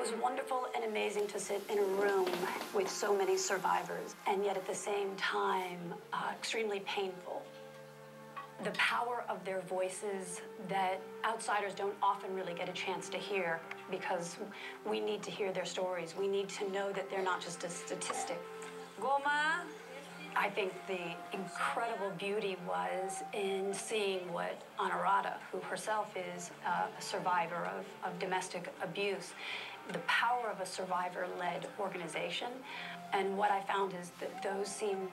was wonderful and amazing to sit in a room with so many survivors, and yet at the same time, extremely painful. The power of their voices that outsiders don't often really get a chance to hear, because we need to hear their stories. We need to know that they're not just a statistic. Goma. I think the incredible beauty was in seeing what Anurata, who herself is a survivor of domestic abuse, the power of a survivor-led organization. And what I found is that those seem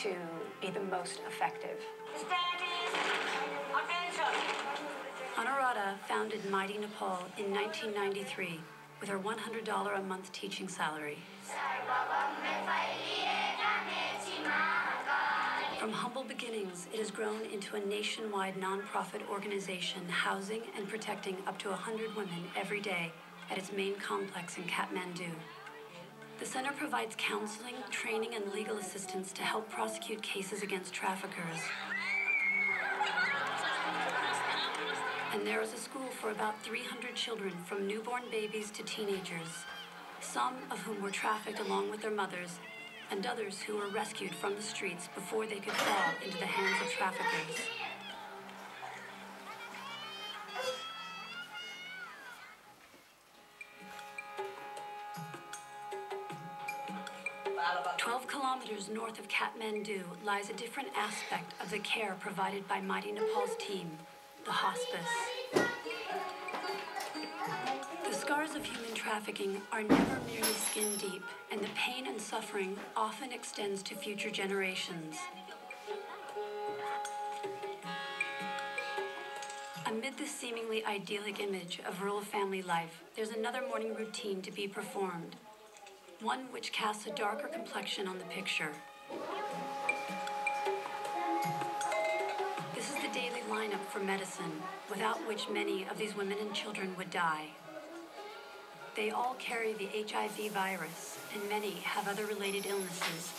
to be the most effective. Anurata founded Mighty Nepal in 1993 with her $100 a month teaching salary. From humble beginnings, it has grown into a nationwide nonprofit organization housing and protecting up to 100 women every day at its main complex in Kathmandu. The center provides counseling, training, and legal assistance to help prosecute cases against traffickers. And there is a school for about 300 children, from newborn babies to teenagers, some of whom were trafficked along with their mothers, and others who were rescued from the streets before they could fall into the hands of traffickers. "12 kilometers north of Kathmandu lies a different aspect of the care provided by Mighty Nepal's team, the hospice. The scars of human trafficking are never merely skin deep, and the pain and suffering often extends to future generations. Amid this seemingly idyllic image of rural family life, there's another morning routine to be performed, one which casts a darker complexion on the picture. This is the daily lineup for medicine, without which many of these women and children would die. They all carry the HIV virus, and many have other related illnesses.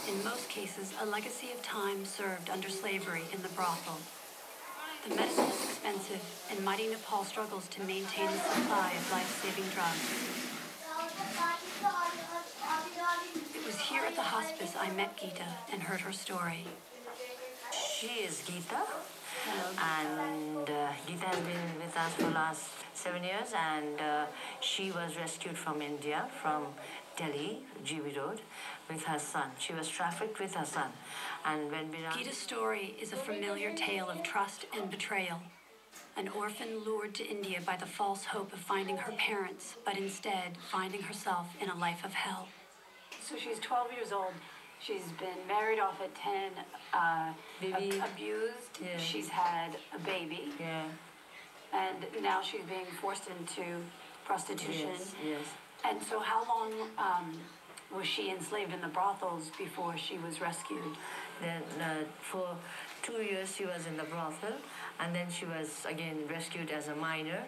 In most cases, a legacy of time served under slavery in the brothel. The medicine is expensive, and Mighty Nepal struggles to maintain the supply of life-saving drugs. It was here at the hospice I met Geeta and heard her story. She is Geeta, and Geeta has been with us for the last 7 years, and she was rescued from India, from Delhi, GB Road, with her son. She was trafficked with her son. And when Geeta's story is a familiar tale of trust and betrayal. An orphan lured to India by the false hope of finding her parents, but instead finding herself in a life of hell. So she's 12 years old. She's been married off at 10, abused. Yeah. She's had a baby. Yeah. And now she's being forced into prostitution. Yes. And so how long was she enslaved in the brothels before she was rescued? Then for 2 years she was in the brothel, and then she was again rescued as a minor.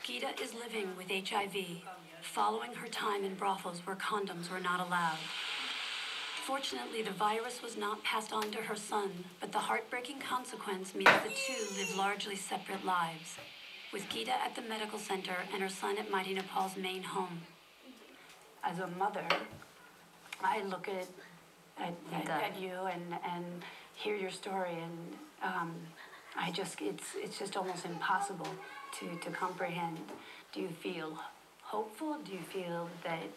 Geeta is living with HIV, following her time in brothels where condoms were not allowed. Fortunately, the virus was not passed on to her son, but the heartbreaking consequence means the two live largely separate lives, with Geeta at the medical center and her son at Mighty Nepal's main home. As a mother, I look at you and hear your story, and it's just almost impossible to comprehend. Do you feel hopeful? Do you feel that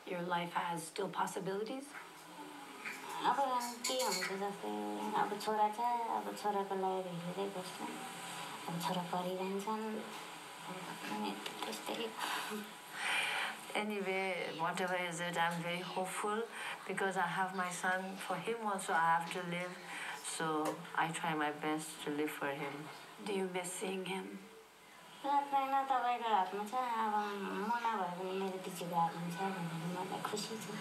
your life has still possibilities? अब के हुन्छ जस्तै अब छोरा छ अब छोराको लागि हेरेरै बस्छु अब छोरा पढिरहन्छन् अनि त्यस्तै Anyway, whatever is it, I'm very hopeful because I have my son. For him also I have to live, so I try my best to live for him. Do you miss seeing him? लाग्दैन तपाईको हातमा छ अब म नभए पनि मेरो दिदीको हातमा छ भनेर मलाई खुसी छु.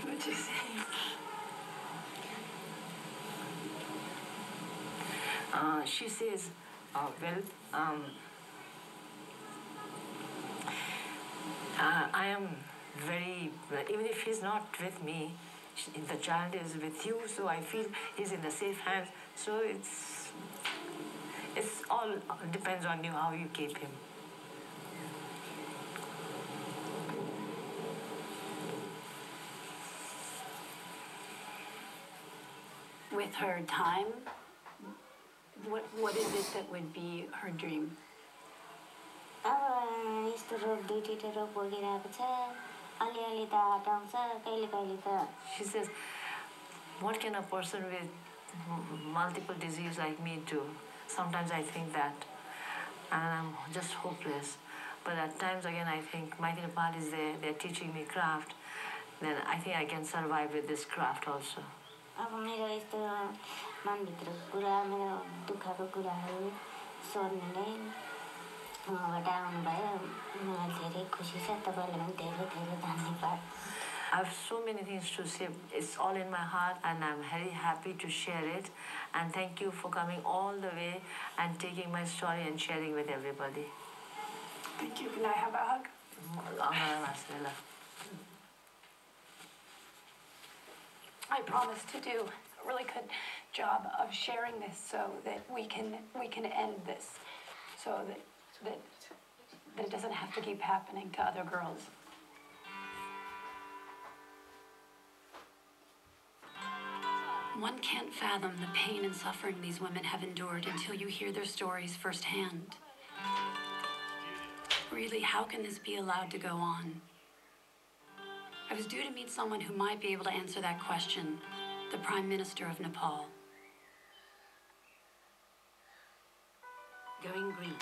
What do you say? She says, I am very, even if he's not with me, the child is with you, so I feel he's in the safe hands. So it's all depends on you, how you keep him. with her time, what is it that would be her dream? अब यस्तो रोग दुईवटा रोग भोगिरहेको छ अलिअलि त हटाउँछ कहिले कहिले त She says, what can a person with multiple disease like me do? Sometimes I think that, and I'm just hopeless. But at times again, I think Mighty Nepal is there, they're teaching me craft, then I think I can survive with this craft also. अब मेरो यस्तो मनभित्रको कुरा मेरो दुःखको कुराहरू सोध्नुले उहाँबाट आउनुभयो मलाई धेरै खुसी छ तपाईँलाई पनि धेरै धेरै धन्यवाद I have so many things to say. It's all in my heart, and I'm very happy to share it. And thank you for coming all the way and taking my story and sharing with everybody. Thank you. Can I have a hug? I promise to do a really good job of sharing this so that we can end this, so that it doesn't have to keep happening to other girls. One can't fathom the pain and suffering these women have endured until you hear their stories firsthand. Really, how can this be allowed to go on? I was due to meet someone who might be able to answer that question, the Prime Minister of Nepal. Going green.